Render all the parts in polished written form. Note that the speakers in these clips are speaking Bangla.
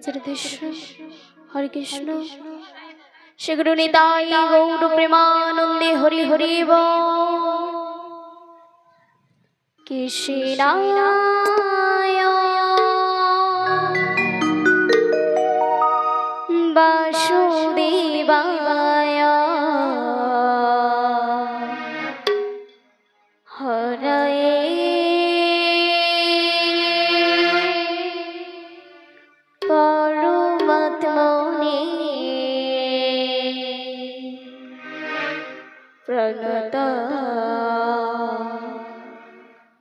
हरे कृष्ण श्री गुरु निताई गौर प्रेमानंदे हरि हरि बोल कृष्णाय वासुदेवाय हरये परमात्मने प्रणत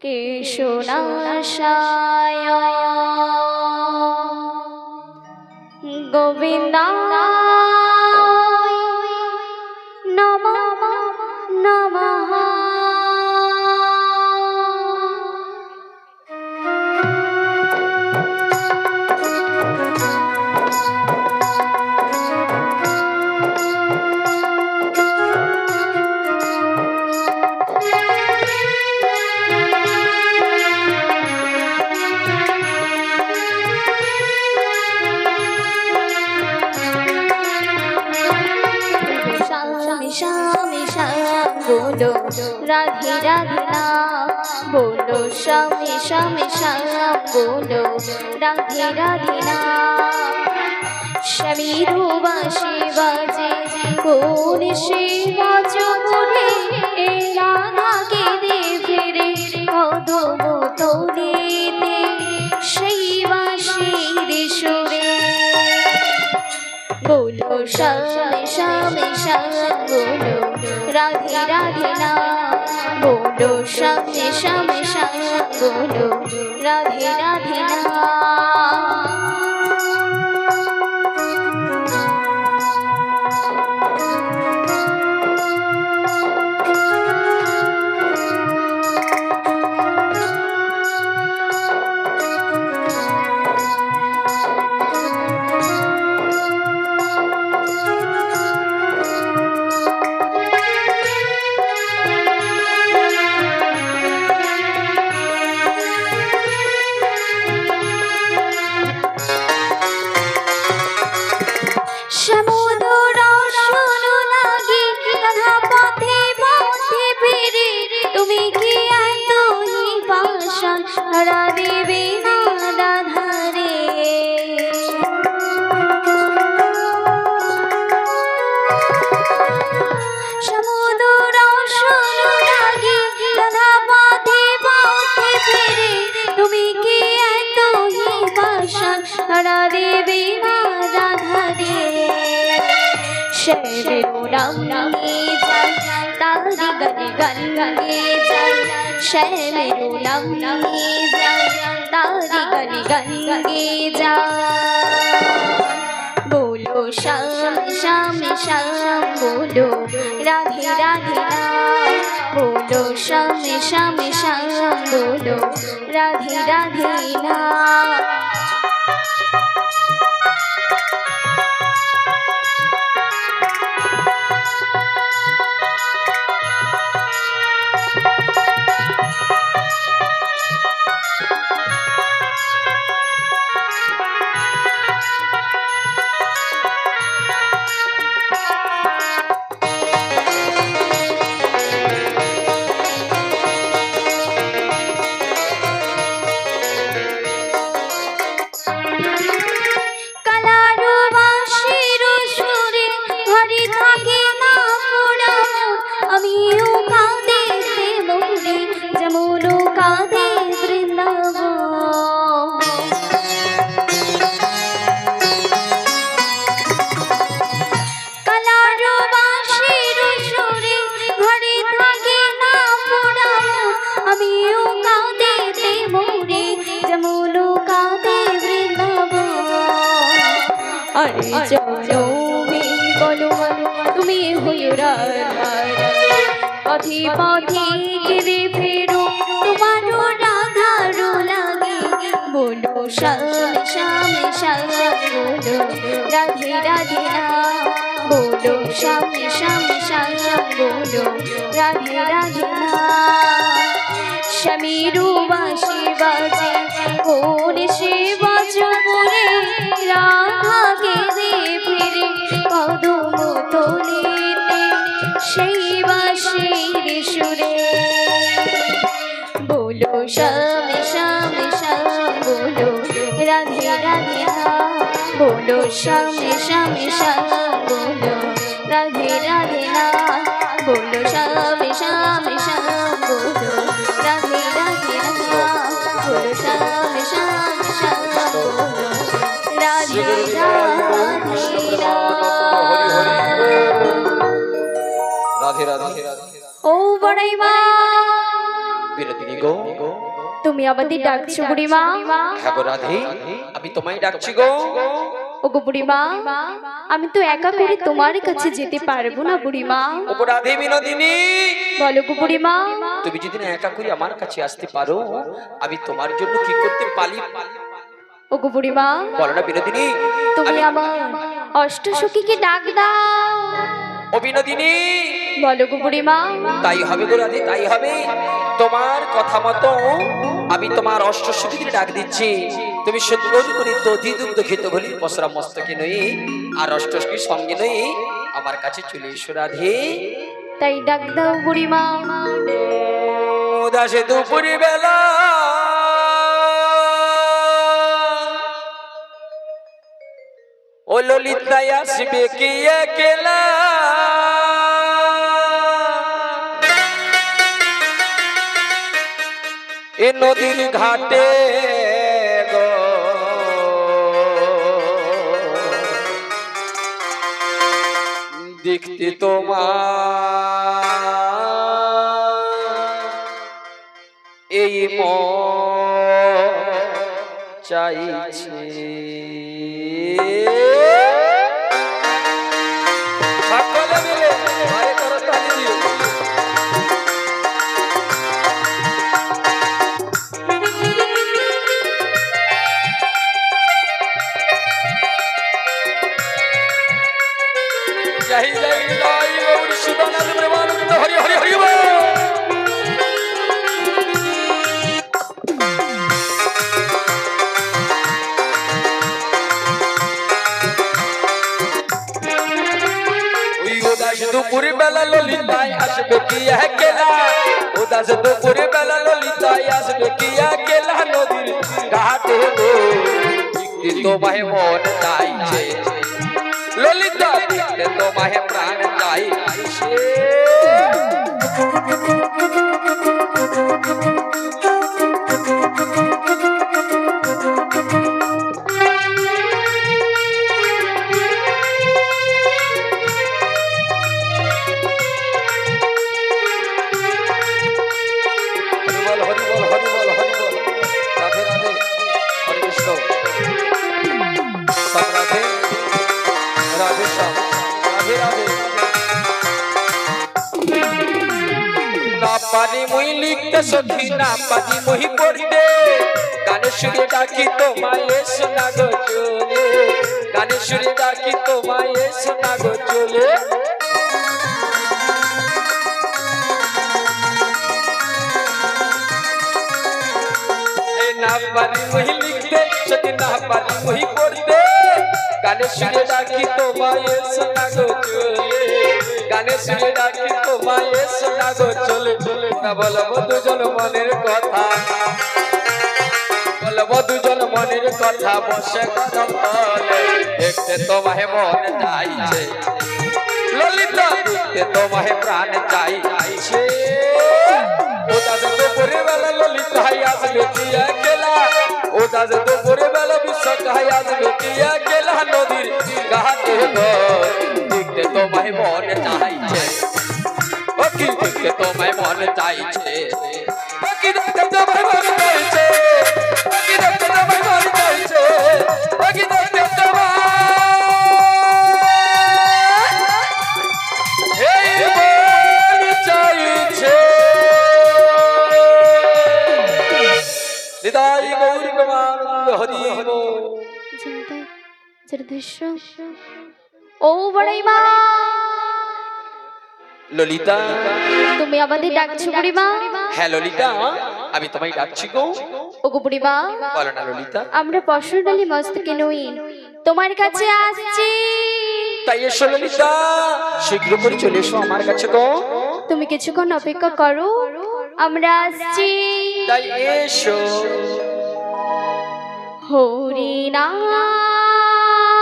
केशवनाशाय गोविन्दाय नमः नमः। बोलो राधे राधे नाम बोलो श्यामे श्यामे श्याम बोलो राधे राधे नाम श्यामीरो बांशी बाजे कौन से बाजोरे राधा के दे फिरे कदम तोड़ेते সেই বাঁশির সুরে बोलो श्यामे श्यामे श्याम बोलो राधे राधे नाम बोलो श्यामे श्यामे श्याम बोलो राधे राधे नाम। श्यामेरो नाम लिए जाए तारी गली गंगे जा बोलो श्याम श्याम श्याम बोलो राधे राधे नाम बोलो श्याम श्याम श्याम बोलो राधे राधे नाम। पथी पथी गिरे फेरो तुम्हारो राधारो लागे बोलो श्याम श्याम श्याम बोलो राधे राधे नाम बोलो श्याम श्याम श्याम बोलो राधे राधे नाम। श्यामीरो बांशी बाजे कौन से बाजो रे बोलो श्याम श्याम श्याम बोलो राधे राधे राम बोलो श्याम श्याम श्याम बोलो राधे राधे राम बोलो श्याम श्याम श्याम बोलो राधे राधे राधे ओ बड़ाई माँ বিনোদিনী গো তুমি আমাদের ডাকছো বুড়িমা হ্যাঁ গো রাধে আমি তোমায় ডাকছি গো ওগো বুড়িমা আমি তো একা করে তোমার কাছে যেতে পারবো না বুড়িমা ও গো রাধে বিনোদিনী বলো গো বুড়িমা তুমি যদি না একা করে আমার কাছে আসতে পারো আমি তোমার জন্য কি করতে পারি ওগো বুড়িমা বলো না বিনোদিনী তুমি আমার অষ্টসখীকে ডাক দাও ও বিনোদিনী বলো গো বুড়িমা তাই হবে গো রাধে তাই হবে তোমার কথা মতো আমি তোমার অষ্টসখীকে ডাক দিচ্ছি তুমি সুন্দর করে দধি দুগ্ধ খেতে হলি পসরা মস্তকে নই আর অষ্টসখীর সঙ্গে নই আমার কাছে চলে এসো রাধে তাই ডাক দাও বুড়িমা দাসে দুপুরি বেলা ও ললিতায় আসবে কি একলা এ নদীর ঘাটে গো দেখতে তোমার এই চাইছে সকলে মিলে ভাই করো তালি দিও জয় জয় জয় গৌর শিবানন্দ ব্রহ্মানন্দ হরি হরি হরি বল দুপুর বেলা ললিতায় আসবে কি একলা উদাস দুপুর বেলা ললিতায় আসবে কি একলা নদীর ঘাটে গো দেখতে তোমায় মন চাইছে ললিতা দেখতে তোমায় প্রাণ চাইছে পারি মুই লিখতে সখী না পারি মুই পড়তে গানে সুরে ডাকি তোমায় শোনা গো চলে গানে সুরে ডাকি তোমায় শোনা গো চলে না পারি মুই লিখতে সখী না পারি মুই পড়তে গানে সুরে ডাকি তোমায় শোনা গো চলে গানে সুরে ডাকি তোমায় শোনা গো চলে না বলবো দুজন মনের কথা বলবো দুজন মনের কথা বসে কদম তলে দেখতে তোমায় মন চাইছে ললিতা দেখতে তোমায় প্রাণ চাইছে ওটা যে দুপুরে বেলা ললিতা আসবে কি একলা ওটা যে দুপুরে বেলা বিশ্বটা আসবে কি একলা নদীর ঘাটে দেখতে তোমায় মন চাইছে ও কি দেখতে তোমায় মন চাইছে ও কি দেখতে তোমায় মন চাইছে ও কি দেখতে তোমায় মন চাইছে ও কি দেখতে তোমায় এই মন চাইছে নিতাই গৌর প্রেমানন্দ হরি বল ও বড়াই মা ললিতা তুমি আমাদের ডাকছো বুড়িমা হ্যাঁ ললিতা আমি তোমায় ডাকছি গো ওগো বুড়িমা বলো না ললিতা আমরা পশুরালী মস্তকে নই তোমার কাছে আসছি তাই এসো ললিতা শীঘ্র করে চলে এসো আমার কাছে গো তুমি কিছুক্ষণ অপেক্ষা করো আমরা আসছি তাই এসো হরি নাম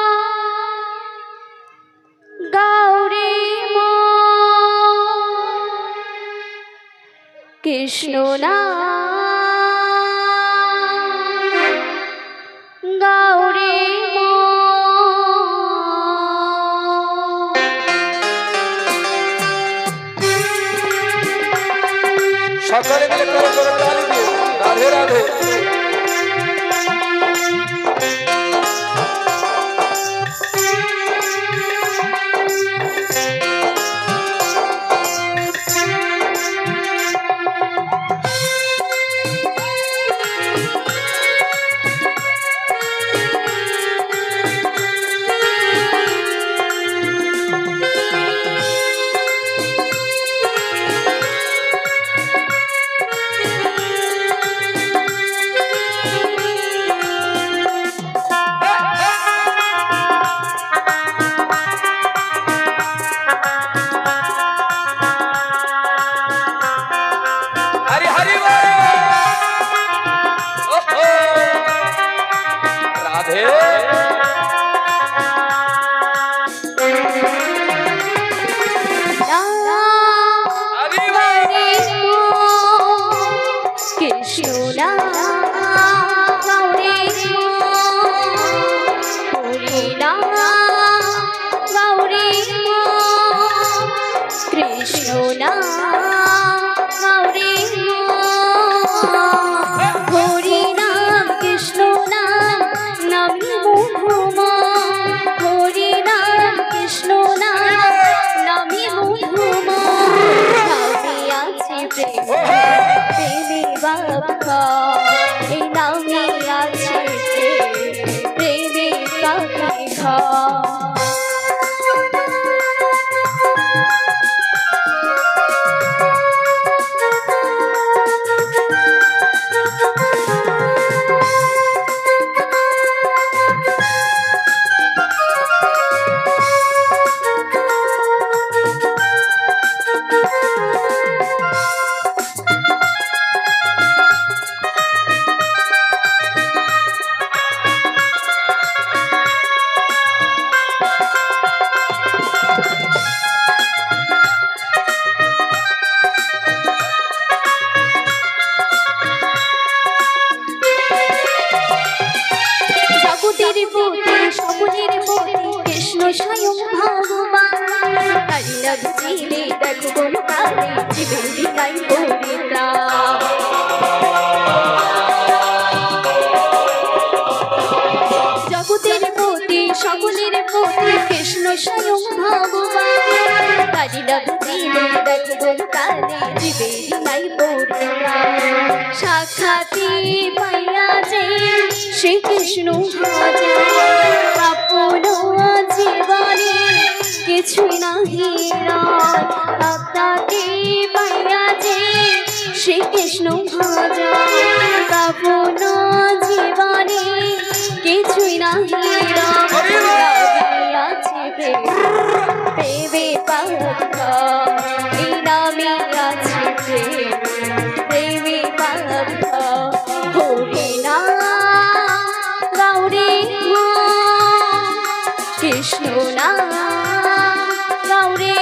কৃষ্ণ নাম গৌরী সকলে মিলে করে করে তালি দিয়ে রাধে রাধে। সাক্ষাৎ পাইয়া যে শ্রী কৃষ্ণ ভজে আপন জীবনে কিছুই নাহি আপনাকে পাইয়া যে শ্রী কৃষ্ণ ভজে আপন জীবনে কিছুই নাহি আছে প্রেমে পাত্র এই নামে আছে প্রেমে পাত্র হরি নাম গৌরী কৃষ্ণ নাম গৌরী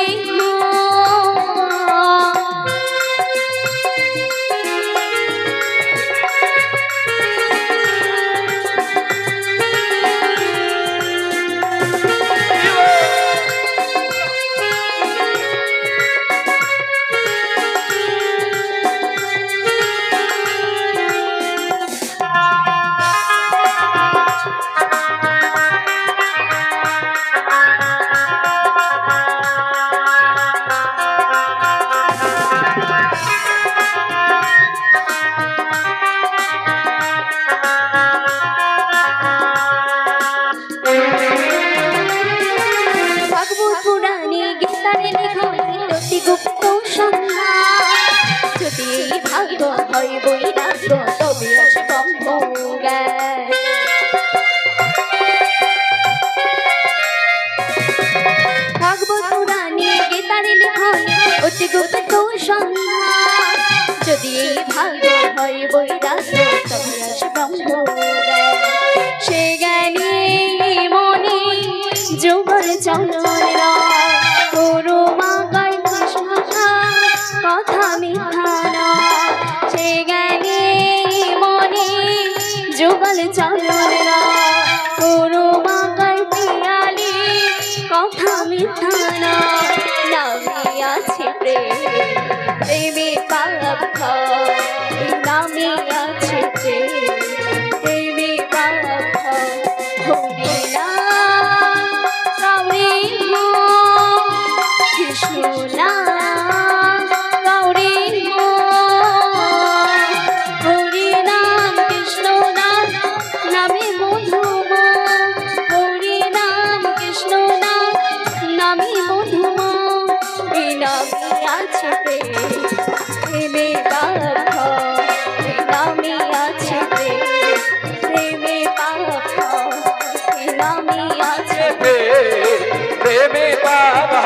যদি ভাগ্য হয় বৈরাগ্য তবে আসে ব্রহ্ম সে জ্ঞানী মনে যুগল চন্দ্র গুরু মা গায় কথা মিথ্যা ঠিকানা নামে আছে প্রেমে পাপ নামে আছে প্রেমে পাপ হরি নাম গৌরী গো কৃষ্ণ নাম গৌরী গো হরি নাম কৃষ্ণ নাম নামে মধু হরি নাম কৃষ্ণ নাম নামে মধু এই নামে আছে প্রেমে পাপ নামে আছে প্রেমে পাপ নামে আছে প্রেমে বাবা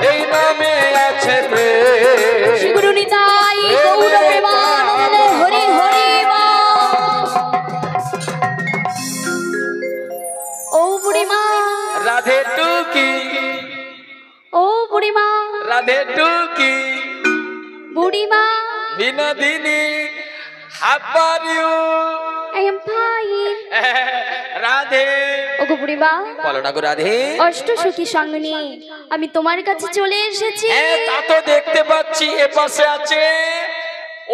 এই নামে আছে প্রেম। শ্রী গুরু নিতাই গৌর প্রেমানন্দে হরি হরি বল। ও বুড়িমা রাধে টুকি ও বুড়িমা রাধে টুকি বুড়িমা Binodini how are you I am fine Radhe ওগো বুড়িমা বলো না গো রাধে অষ্ট সখী সঙ্গ নিয়ে আমি তোমার কাছে চলে এসেছি হ্যাঁ তা তো দেখতে পাচ্ছি এ পাশে আছে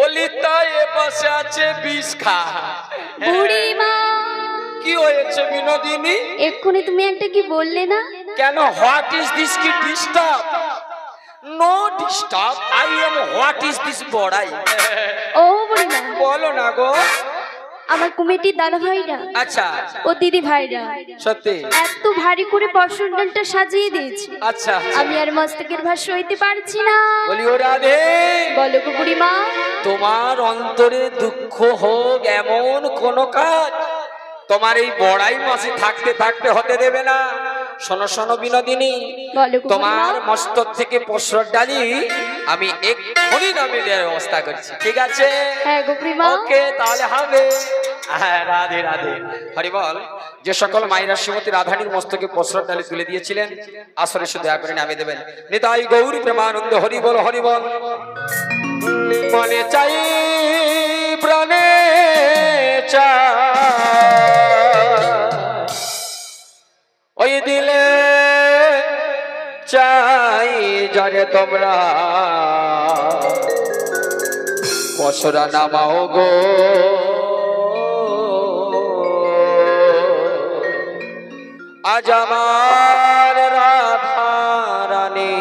অলিতা এ পাশে আছে বিষ্খা বুড়িমা কি হয়েছে বিনোদিনী এক্ষুনি তুমি একটা কি বললে না কেন হোয়াট ইজ দিস কি disturb no disturb I am what is this বড়াই ও বুড়িমা বলো না গো আমার কমিটির দাদা ভাইরা আচ্ছা ও দিদি ভাইরা সত্যি এত ভারী করে বসন্তটা সাজিয়ে দিয়েছে আচ্ছা আমি আর মস্তকের ভার সইতে পারছি না বলি ও রাধে বলো গো বুড়িমা তোমার অন্তরে দুঃখ হোক এমন কোন কাজ তোমার এই বড়াই মাসে থাকতে থাকতে হতে দেবে না শোনো শোনো বিনোদিনী বলো গো তোমার বুড়িমা। মস্তক থেকে পশর ডালি আমি এক্ষুনি নামে দেওয়ার ব্যবস্থা করছি ঠিক আছে হ্যাঁ গো বুড়িমা ওকে তাহলে হবে হ্যাঁ রাধে রাধে হরি বল যে সকল মায়েরা শ্রীমতী রাধারীর মস্তকে পশর ডালি তুলে দিয়েছিলেন আসরে শুধু দয়া করে নামে দেবেন নিতাই গৌরী প্রেমানন্দ হরি বল হরি বল মনে চাই প্রাণে ওই দিলে চাই জানে তোমরা পশরা নামাও গো আজ আমার রাধা রানী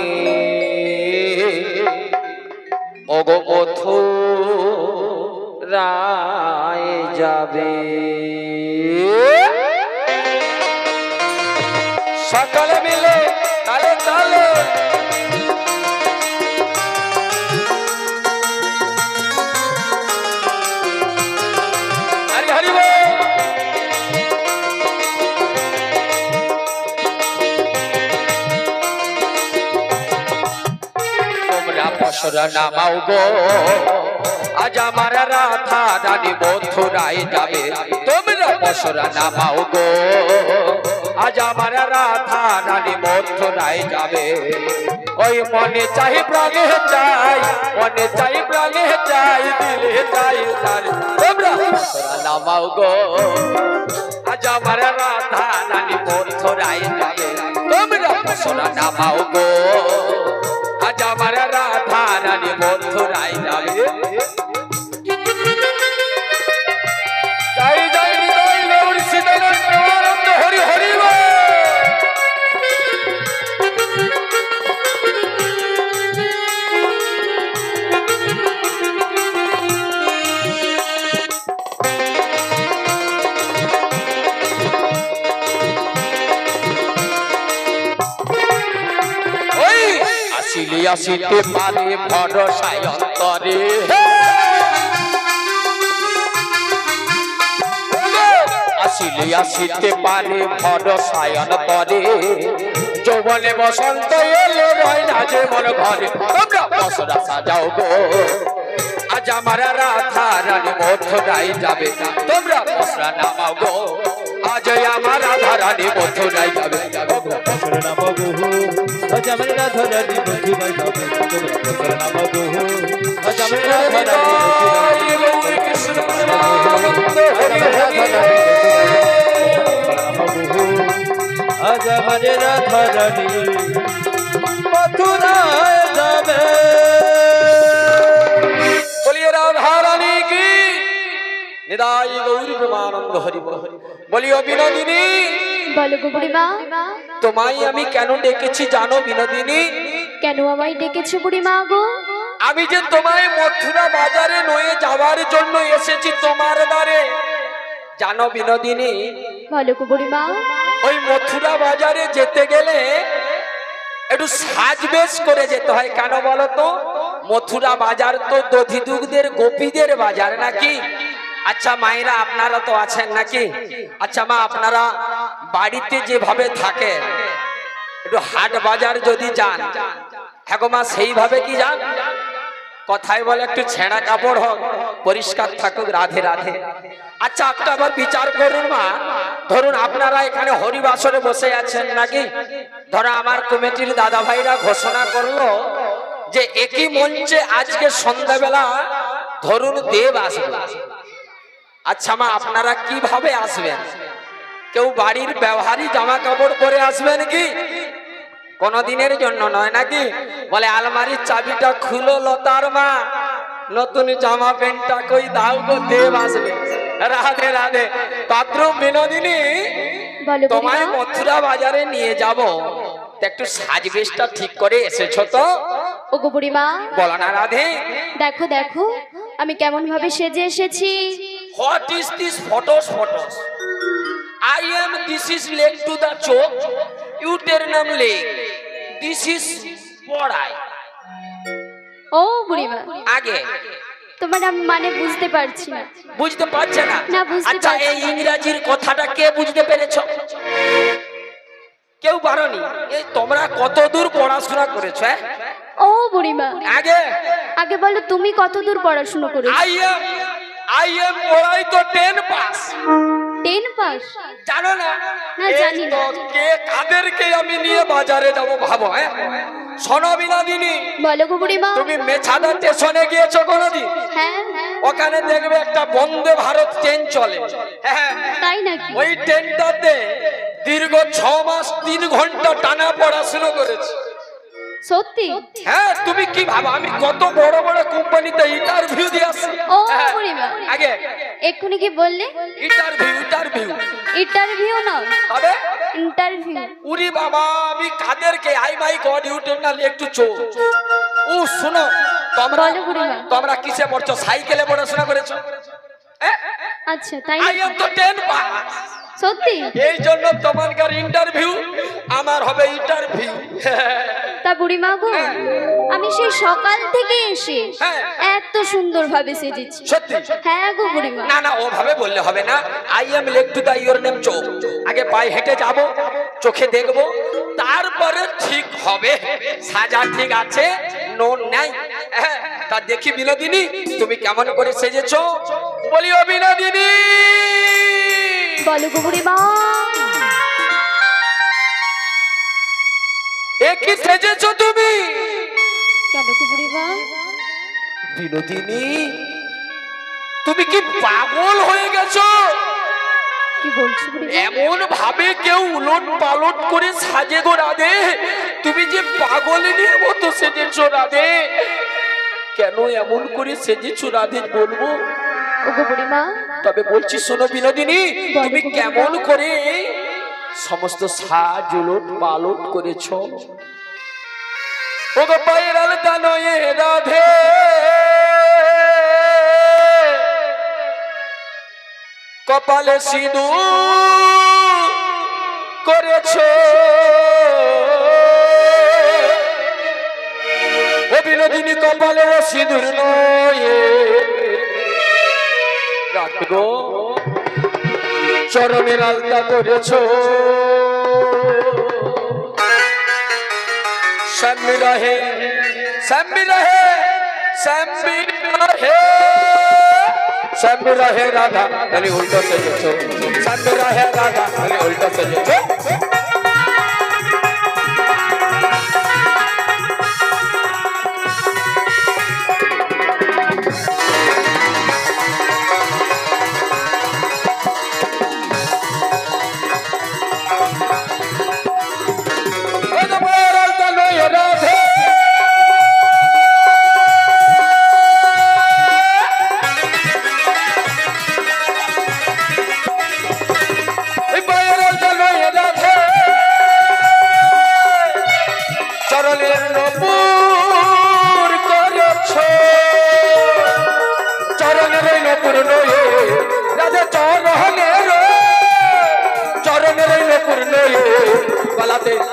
ওগো মথু রায় যাবে সকলে মিলে তালে তালে হরি হরি বল তোমরা পশরা নামাও গো আজ আমার রাধা রানী মথুরায় যাবে তোমরা পশরা নামাও গো আজ আমার রাধা রানী মথুরায় যাবে ওই মনে চাই প্রাণে চাই মনে চাই প্রাণে চাই দিলে চাই তার তোমরা পশরা নামাও গো আজ আমার রাধা রানী মথুরায় যাবে তোমরা পশরা নামাও গো আজ আমার রাধা রানী মথুরায় যাবে জয় জয় হৃদয় গৌর সীতারাম প্রেমানন্দ হরি হরি বল। ওই আসিলে আসিতে পারে ভরসায় অন্তরে আসিলে আসিতে পারে ভরসায় অন্তরে যৌবনে বসন্ত এলে রয় না যে মন ঘরে তোমরা পশরা সাজাও গো আজ আমার রাধা রানী মথুরায় যাবে তোমরা পশরা নামাও গো আজ আমার রাধা রানী মথুরায় যাবে পশরা নামাও গো আজ আমার রাধা রানী মথুরায় যাবে তোমরা পশরা নামাও গো আজ আমার রাধা রানী গৌরী কৃষ্ণ প্রেমানন্দ হরি হরি আজ আমার রাধারানী মথুরায় যাবে। বলিয়ে রাধারানী কি নিদাই গৌর প্রেমানন্দ হরি বল। বলিও বিনোদিনী, বলো গো বুড়িমা। তোমায় আমি কেন ডেকেছি জানো বিনোদিনী? কেন আমায় ডেকেছো বুড়িমা গো? আমি যে তোমায় মথুরা বাজারে নয়ে যাওয়ার জন্য এসেছি তোমার দ্বারে, জানো বিনোদিনী? বলো গো বুড়িমা। ওই মথুরা বাজারে যেতে গেলে একটু সাজবেশ করে যেতে হয়। কেন বলো তো? মথুরা বাজার তো দধি দুগ্ধের গোপীদের বাজার নাকি? আচ্ছা মায়েরা আপনারা তো আছেন নাকি? আচ্ছা মা, আপনারা বাড়িতে যেভাবে থাকে একটু হাট বাজার যদি যান, হ্যাঁ গো মা, সেইভাবে কি যান? কথায় বলে একটু ছেঁড়া কাপড় হোক, পরিষ্কার থাকুক, রাধে রাধে। আচ্ছা একটা আবার বিচার করুন মা, ধরুন আপনারা এখানে হরিবাসরে বসে আছেন নাকি? ধরো আমার কমিটির দাদা ভাইরা ঘোষণা করলো যে একই মঞ্চে আজকে সন্ধ্যাবেলা ধরুন দেব আসবে। আচ্ছা মা, আপনারা কিভাবে আসবেন? কেউ বাড়ির ব্যবহারী জামা কাপড় পরে আসবেন কি? কোনদিনের জন্য নয় নাকি? বলে আলমারির চাবিটা খুলো লতার মা, নতুন জামা প্যান্টটা কই দাও গো, দেব আসবে। রাধে রাধে। পাত্র বিনোদিনী, তোমায় মথুরা বাজারে নিয়ে যাব, একটু সাজবেশটা ঠিক করে এসেছো তো? ও গো বুড়িমা, বলো না রাধে। দেখো দেখো আমি কেমন ভাবে সেজে এসেছি। What is this photos? I am, this is leg to the choke, uternum leg, this is body. ও বুড়িমা, আগে তোমার আমি মানে বুঝতে পারছি না। বুঝতে পারছে না? না, বুঝতে আচ্ছা পারছি এই ইংরেজির কথাটা কে বুঝতে পেরেছো? কেউ পারোনি? এই তোমরা কত দূর পড়াশোনা করেছো? ও বুড়িমা, আগে আগে বলো তুমি কত দূর পড়াশোনা করেছো? I am পড়াই তো 10 পাস। 10 পাস? জানো না? না, জানি না। কে কাদেরকে আমি নিয়ে বাজারে যাব ভাবো? শোনো বিনোদিনী, বলো গো বুড়িমা। তুমি মেছাদা স্টেশনে গিয়েছো কোনোদিন? হ্যাঁ। ওখানে দেখবে একটা বন্দে ভারত ট্রেন চলে। হ্যাঁ, তাই নাকি? ওই ট্রেনটাতে দীর্ঘ 6 মাস 3 ঘন্টা টানা পড়াশোনা করেছি। সত্যি? হ্যাঁ, তুমি কি ভাবো আমি কত বড় বড় কোম্পানিতে ইন্টারভিউ দিয়ে আসছি? ও বুড়িমা, আগে এক্ষুনি কি বললে? ইন্টারভিউ না, তবে ইন্টারভিউ। উরি বাবা, আমি কাদেরকে, আই মাই গড, ইউটেরনাল একটু চো। ও শোনো, বলো বুড়িমা। তোমরা কিসে পড়ছো? সাইকেলে পড়াশোনা করেছো? আচ্ছা, তাই আই এম তো 10 পাস। সত্যি? এই জন্য তোমার ইন্টারভিউ আমার হবে ইন্টারভিউ। তা বুড়িমা গো, আমি সেই সকাল থেকে এসে হ্যাঁ। এত সুন্দর ভাবে সেজেছি। সত্যি? হ্যাঁ গো বুড়িমা। না না, ওভাবে বললে হবে না। I am leg to the your name চোখ। আগে পায়ে হেঁটে যাব, চোখে দেখব, তারপরে ঠিক হবে সাজা ঠিক আছে নো নাই। তা দেখি বিনোদিনী তুমি কেমন করে সেজেছো? বলিও বিনোদিনী। বলো গো বুড়িমা। কি সেজেছো তুমি? কেন গো বুড়িমা? বিনোদিনী, তুমি কি পাগল হয়ে গেছো? কি বলছো বুড়িমা? এমন ভাবে কেউ উলট পালট করে সাজে গো রাধে, তুমি যে পাগলিনীর মতো সেজেছো রাধে। কেন এমন করে সেজেছো রাধে বলবো? ওগো বুড়িমা, তবে বলছি শোনো বিনোদিনী, তুমি কেমন করে সমস্ত সাজ উলট পালট করেছো? ওগো পায়ের আলতা নয়ে রাধে, কপালে সিঁদুর করেছো। ও বিনোদিনী, কপালে সিঁদুর নয়ে রাখবো, চরণের আলতা করেছো। শ্যামি রহে, শ্যামি রহে, শ্যামি রহে, শ্যামি রহে রাধা, তাহলে উল্টো সেজেছো। শ্যামি রহে রাধা, তাহলে উল্টো সেজেছো।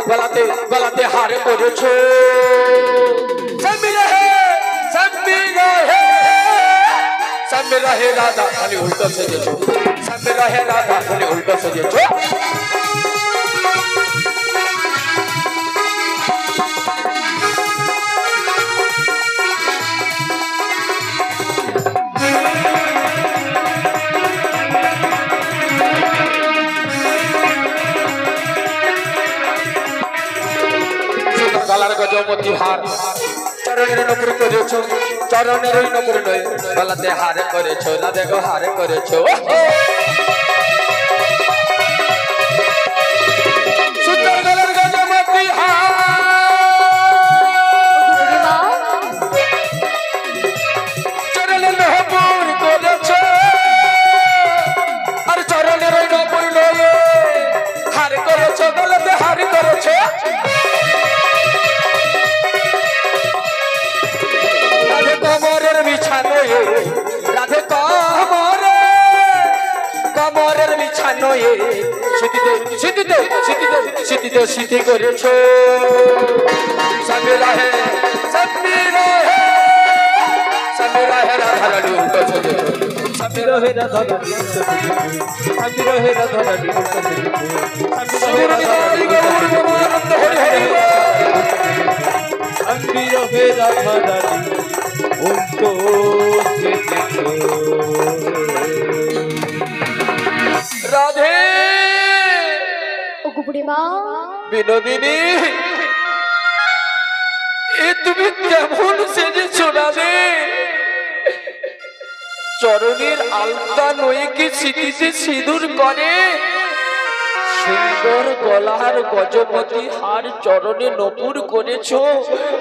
গলাতে গলাতে হার করেছো সামিরা হে সামিরা হে রাধা খালি উল্টো সেজেছো সামিরা হে রাধা খালি উল্টো সেজেছো গলার গজমতি হার চরণের নপুর করেছো চরণের ওই নপুর নয় গলাতে হার করেছো না দেখো হার করেছো সুন্দর গলার গজমতি হার চরণের নপুর করেছো আর চরণের ওই নপুর নয় হার করেছো গলাতে হার করেছো কমরের বিছানো রাধে কমরের বিছানো সিদ্ধি করেছো সামিরা হে রাধা রানী উল্টো সেজেছো সামিরা হে রাধা রানী উল্টো সেজেছো সামিরা হে রাধা রানী উল্টো সেজেছো সামিরা হে রাধা রানী উল্টো সেজেছো রাধে ও বুড়িমা বিনোদিনী এ তুমি কেমন সেজেছো রাধে চরণের আলতা নয়ে কি স্মৃতিতে সিঁদুর করে সুন্দর গলার গজপতি হার চরণে নপুর করেছো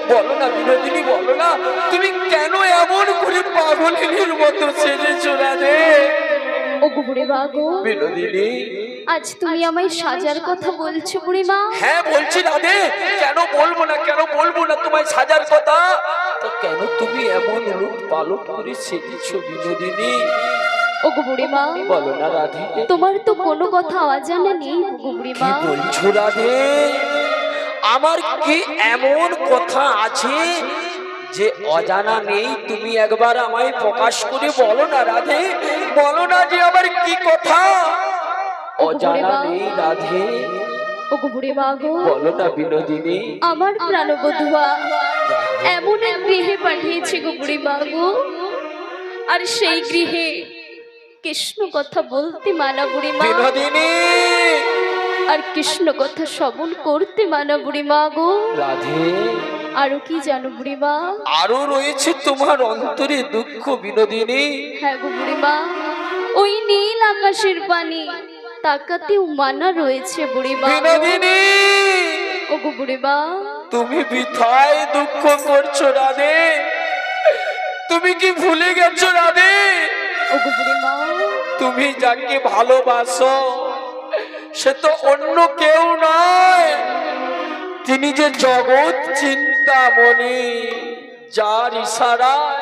বলো না বিনোদিনী বলো না তুমি কেন এমন করে পাগলের মতো সেজেছো রাধে ও বুড়িমা গো বিনোদিনী আজ তুমি আমায় সাজার কথা বলছো বুড়িমা হ্যাঁ বলছি রাধে কেন বলবো না তোমায় সাজার কথা তো কেন তুমি এমন রূপ পালন করে সেজেছো বিনোদিনী ও বুড়িমা বলো না রাধে তোমার তো কোনো কথা অজানা নেই বুড়িমা কি বলছো রাধে আমার কি এমন কথা আছে যে অজানা নেই তুমি একবার আমায় প্রকাশ করে বলো না রাধে বলো না যে আমার কি কথা অজানা নেই রাধে ও বুড়িমা গো বলো না বিনোদিনী আমার প্রাণবধূয়া এমন এক গৃহে পাঠিয়েছে গো বুড়িমা গো আর সেই গৃহে কৃষ্ণ কথা বলতে মানা বুড়িমা বিনোদিনী আর কৃষ্ণ কথা শ্রবণ করতে মানা বুড়িমা গো রাধে আরো কি জানো বুড়িমা আরো রয়েছে তোমার অন্তরে দুঃখ বিনোদিনী হ্যাঁ গো বুড়িমা ওই নীল আকাশের পানি তাকাতেও মানা রয়েছে বুড়িমা বিনোদিনী ও গো বুড়িমা তুমি বৃথায় দুঃখ করছো রাধে তুমি কি ভুলে গেছো রাধে ও গো বুড়িমা তুমি যাকে ভালোবাসো সে তো অন্য কেউ নয় তিনি যে জগৎ চিন্তামণি যার ইশারায়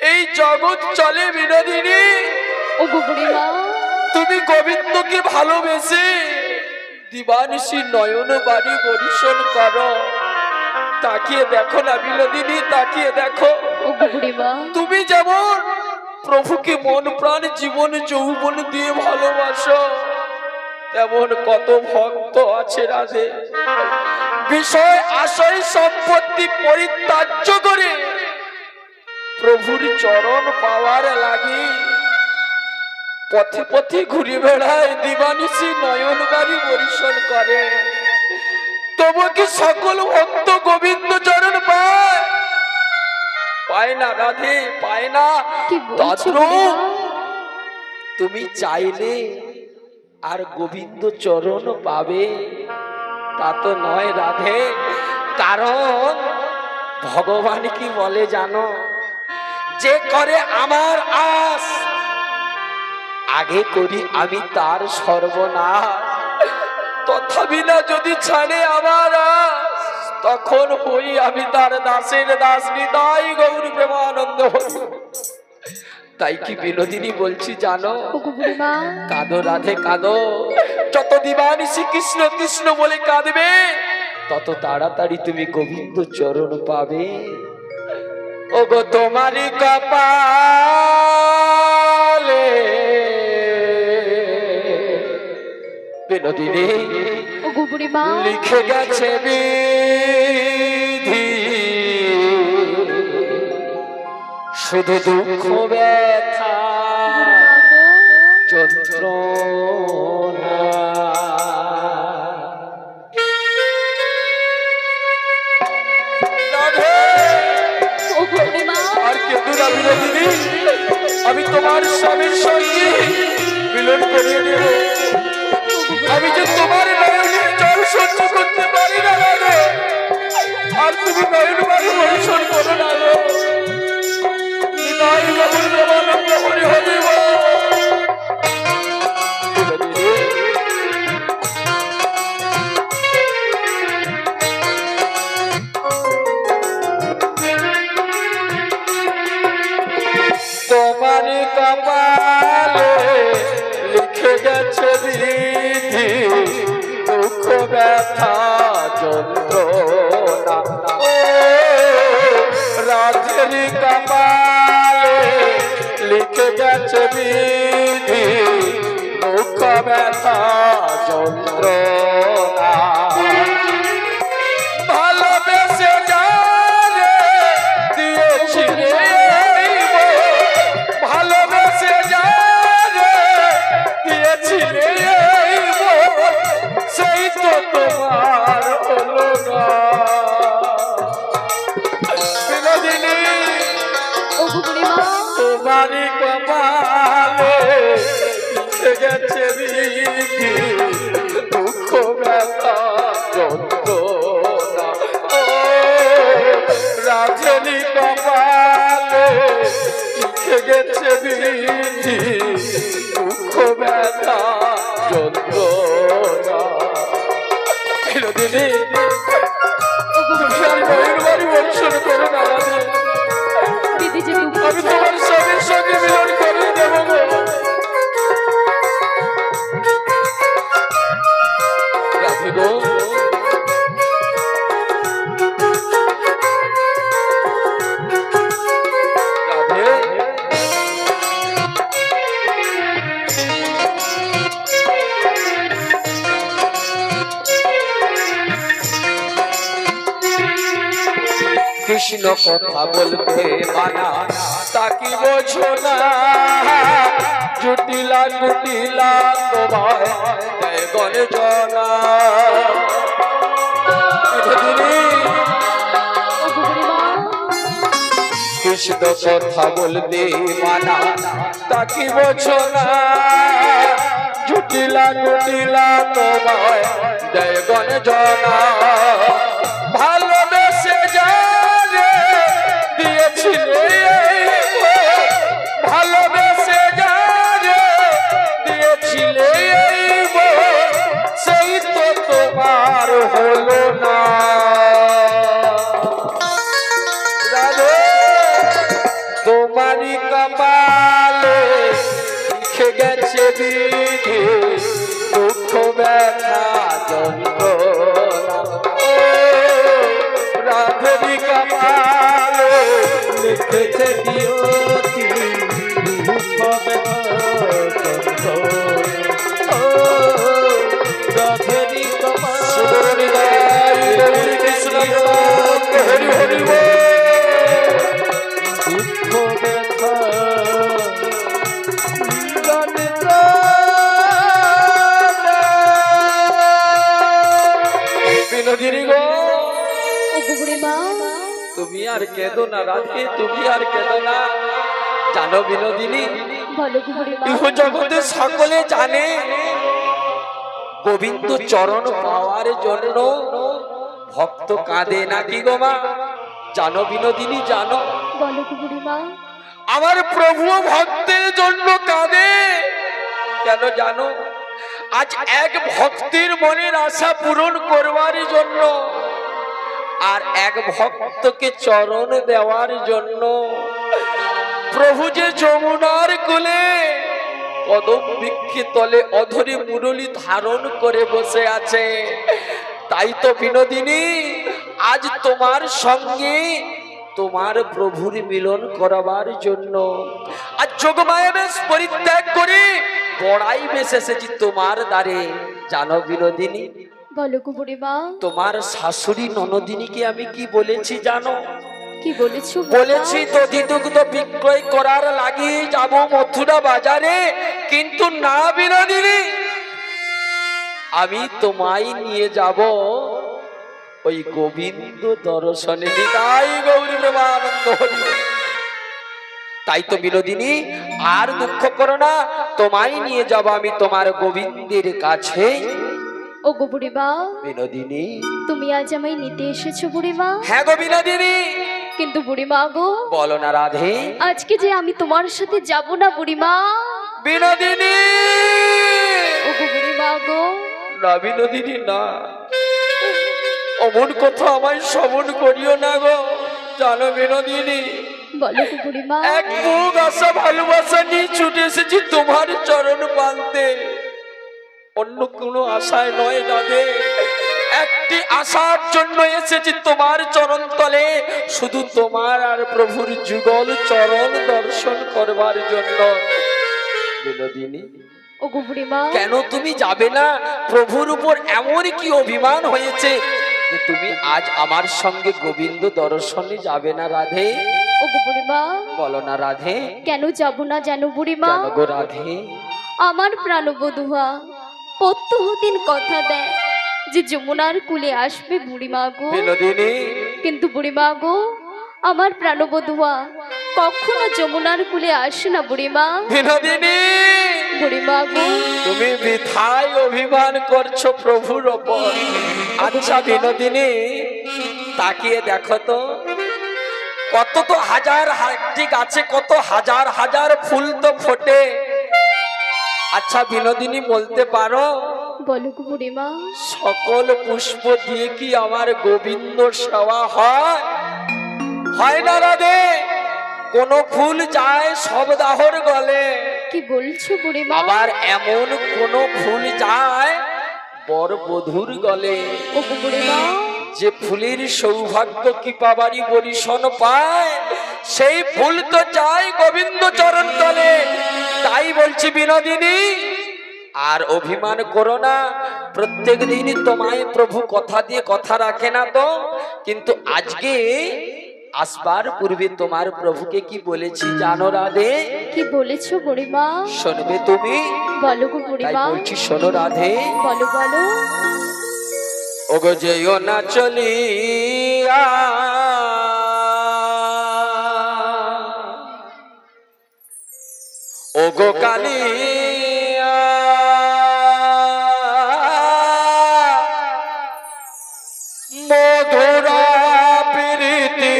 এই জগৎ চলে বিনোদিনী ও গো বুড়িমা তুমি গোবিন্দকে ভালোবেসে দিবানিশি নয়ন বাড়ি বরিশন করো তাকিয়ে দেখো না বিনোদিনী তাকিয়ে দেখো ও গো বুড়িমা তুমি যেমন প্রভুকে মন প্রাণ জীবন যৌবন দিয়ে ভালোবাসো তেমন কত ভক্ত আছে রাধে বিষয় আশয় সম্পত্তি পরিত্যাজ্য করে প্রভুর চরণ পাওয়ার লাগি পথে পথে ঘুরে বেড়ায় দিবানিশি নয়ন বাড়ি বরিশন করে তবু কি সকল ভক্ত গোবিন্দ চরণ পায় পায় না রাধে পায় না কি বলছো তদ্রূপ তুমি চাইলে আর গোবিন্দ চরণ পাবে তা তো নয় রাধে কারণ ভগবান কি বলে জানো যে করে আমার আস আগে করি আমি তার সর্বনাশ তথাপি না যদি ছাড়ে আমার আস তখন হই আমি তার দাসের দাস নিতাই গৌর প্রেমানন্দ তাই কি বিনোদিনী বলছি জানো, ওগো বুড়িমা, কাঁদো রাধে কাঁদো, যত দিবানিশি কৃষ্ণ কৃষ্ণ বলে কাঁদবে তত তাড়াতাড়ি তুমি গোবিন্দ চরণ পাবে। ওগো তোমারই কপালে বিনোদিনী ওগো বুড়িমা, লিখে গেছে বিধি, শুধু দুঃখ ব্যথা যন্ত্রণা। রাধে, ওগো বুড়িমা, আর কেঁদো না বিনোদিনী, আমি তোমার স্বামীর সঙ্গে মিলন করিয়ে দেব। আমি যে তোমার নয়নের জল সহ্য করতে পারি না রাধে, আর তুমি নয়ন বাড়ি পরিশোধ করো না গো। নিতাই গৌর প্রেমানন্দ হরি হরি বল। তোমার কপালে লিখে গেছে বিধি, দুঃখ ব্যথা যন্ত্রণা। ও রাধের কপালে লিখে গেছে বিধি, দুঃখ ব্যথা যন্ত্রণা। ভালোবেসে যারে দিয়েছিলে, ভালোবেসে যারে দিয়েছিলে সেই তো তোমার হলো না বিনোদিনী। ওগো বুড়িমা, তোমারই কপালে লিখে গেছে বিধি, দুঃখ ব্যথা যন্ত্রণা। ও রাধেরি কপালে লিখে গেছে বিধি, দুঃখ ব্যথা যন্ত্রণা। বিনোদিনী, তুমি আর নয়ন বাড়ি বর্ষণ করো না রাধে, দিদি যে দুঃখ আমি তোমার স্বামীর সঙ্গে মিলন করিয়ে দেব গো। রাধে গো, রাধে, কৃষ্ণ কথা বলতে মানা তাকি বোঝো না, জুটিলা জুটিলা তোমায় দেয় গণজনা। ওগো বুড়িমা, কৃষ্ণ কথা বলতে মানা তাকি বোঝো না, জুটিলা জুটিলা তোমায় দেয় গণজনা। ভালোবেসে যারে দিয়েছিলে, ভালোবেসে যারে দিয়েছিলে সেই তো তোমার হলো না রাধে। তোমারই কপালে লিখে গেছে বিধি, দুঃখ ব্যথা যন্ত্রণা। ও রাধেরি কপালে লিখেছে নিয়তি, দুঃখ ব্যথা যন্ত্রণা। ও রাধেরি কপালে কৃষ্ণ হরি হরি বল। দুঃখ ব্যথা বিনোদিনী গো, ওগো বুড়িমা, তুমি আর কেঁদো না রাধে, তুমি আর কেঁদো না। জানো বিনোদিনী, বলো গো বুড়িমা, ইহ জগতে সকলে জানে গোবিন্দ চরণ পাওয়ার জন্য ভক্ত কাঁদে নাকি গো মা? জানো বিনোদিনী, জানো? বলো গো বুড়িমা, আমার প্রভু ভক্তের জন্য কাঁদে কেন জানো? আজ এক ভক্তের মনের আশা পূরণ করবার জন্য, আর এক ভক্তকে চরণ দেওয়ার জন্য প্রভু যে যমুনার কোলে কদম বৃক্ষে তলে অধরে মুরলি ধারণ করে বসে আছে। তাই তো বিনোদিনী, আজ তোমার সঙ্গে তোমার প্রভুর মিলন করাবার জন্য আজ যোগমায়া বেশ পরিত্যাগ করে বড়াই বেশ এসেছি তোমার দ্বারে। জানো বিনোদিনী, বলো গো বুড়িমা। তোমার শাশুড়ি ননদিনীকে আমি কি বলেছি জানো? কি বলেছো? বলেছি দধি দুগ্ধ বিক্রয় করার লাগি যাব মথুরা বাজারে, কিন্তু না বিনোদিনী, আমি তোমায় নিয়ে যাব ওই গোবিন্দ দর্শনে। তাই গৌরী প্রেমানন্দ হরি। তাই তো বিনোদিনী, আর দুঃখ করো না, তোমায় নিয়ে যাব আমি তোমার গোবিন্দের কাছে। ও গো বুড়িমা, বিনোদিনী, তুমি আজ আমায় নিতে এসেছো বুড়িমা? হ্যাঁ গো বিনোদিনী। কিন্তু বুড়িমা গো, বলো না রাধে। আজকে যে আমি তোমার সাথে যাব না বুড়িমা। বিনোদিনী, ও গো বুড়িমা গো। না বিনোদিনী না, অমন কথা আমায় শ্রবণ করিও না গো। জানো বিনোদিনী, বলো গো বুড়িমা। এক বুক আশা ভালোবাসা নিয়ে ছুটে এসেছি তোমার চরণ পান্তে, অন্য কোনো আশায় নয় দাদে। একটি আশার জন্য এসেছি তোমার চরণ তলে, শুধু তোমার আর প্রভুর যুগল চরণ দর্শন করবার জন্য। বিনোদিনী, ও গো বুড়িমা। কেন তুমি যাবে না? প্রভুর উপর এমন কি অভিমান হয়েছে যে তুমি আজ আমার সঙ্গে গোবিন্দ দর্শনে যাবে না রাধে? ও গো বুড়িমা। বলো না রাধে। কেন যাব না জানো বুড়িমা? কেন গো রাধে? আমার প্রাণবধূয়া প্রত্যহদিন কথা দেয় যে যমুনার কুলে আসবে বুড়িমা গো। বিনোদিনী, কিন্তু বুড়িমা গো, আমার প্রাণবধূয়া কখনো যমুনার কুলে আসে না বুড়িমা। বিনোদিনী, বুড়িমা গো। তুমি বৃথায় অভিমান করছো প্রভুর ওপর। আচ্ছা বিনোদিনী, তাকিয়ে দেখো তো, কত তো হাজার হাজার গাছে কত হাজার হাজার ফুল তো ফোটে। আচ্ছা বিনোদিনী, বলতে পারো বলো গো বুড়িমা। সকল পুষ্প দিয়ে কি আমার গোবিন্দ সেবা হয়? হয় না রাধে? কোন ফুল যায় সবদাহর গলে, কি বলছো বুড়িমা? আবার এমন কোন ফুল যায় বর বধুর গলে। ও গো বুড়িমা। যে ফুলের সৌভাগ্য কি পাবারি বরিশন পায়, সেই ফুল তো যায় গোবিন্দ চরণ তলে। তাই বলছি বিনোদিনী, আর অভিমান করো না। প্রত্যেক দিনই তোমায় প্রভু কথা দিয়ে কথা রাখে না তো? কিন্তু আজকে আসবার পূর্বে তোমার প্রভুকে কি বলেছি জানো রাধে? কি বলেছো বুড়িমা? শুনবে তুমি? বলো গো তাই বুড়িমা। বলছি, শোনো রাধে। বলো বলো। ওগো যেও না চলিয়া, ওগো কালিয়া, মধুরা প্রীতি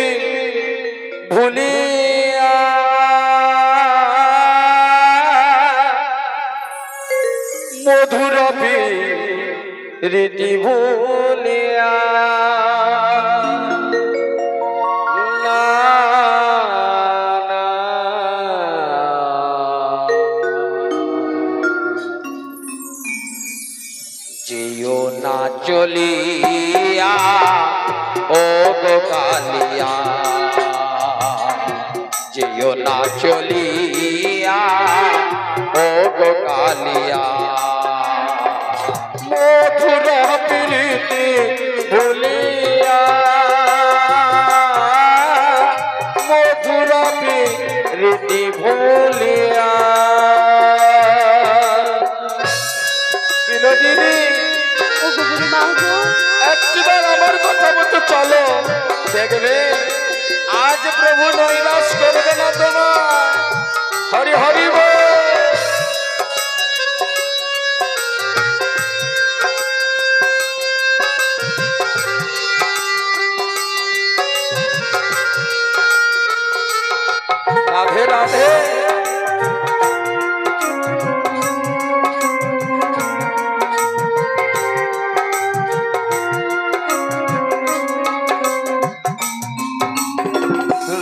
ভুলিয়া, মধুরা প্রীতি ভুলিয়া, না না যেও না চলিয়া, ও গো কালিয়া, যেও না চলিয়া, ও গো কালিয়া, মধুরা প্রীতি ভুলিয়া, মধুরা প্রীতি ভুলিয়া। বিনোদিনী, ও গো বুড়িমা গো। একটিবার আমার কথা মতো চলো, দেখবে আজ প্রভু নৈরাশ করবে না তোমার। হরি হরি বল। রাধে রাধে।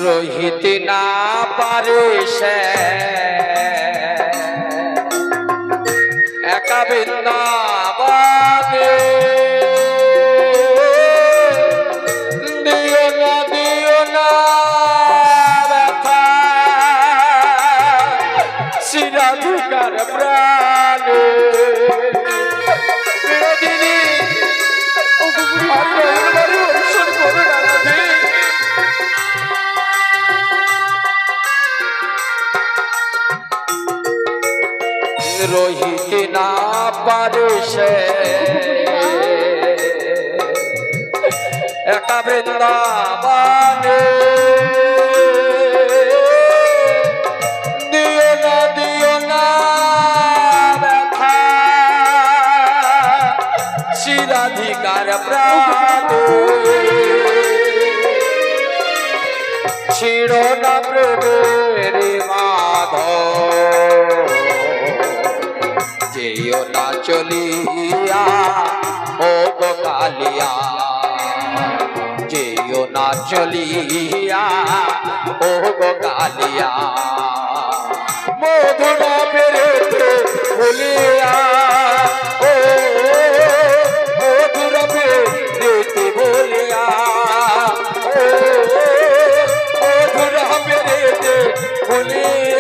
রহিতে না পারে বারিশে একা বৃন্দাবনে দিও না ব্যথা শ্রীরাধিকার প্রাণে বিনোদিনী রহিতে না পারে সে একা বৃন্দাবনে দিও না ব্যথা শ্রীরাধিকার প্রাণে ছিড় না প্রেমের মাধব যেও না চলিয়া ও গো কালিয়া যেও না চলিয়া ও গো কালিয়া মধুর পেরেতে বলিয়া ও মধুর পেরেতে বলিয়া ও মধুর পেরেতে বলিয়া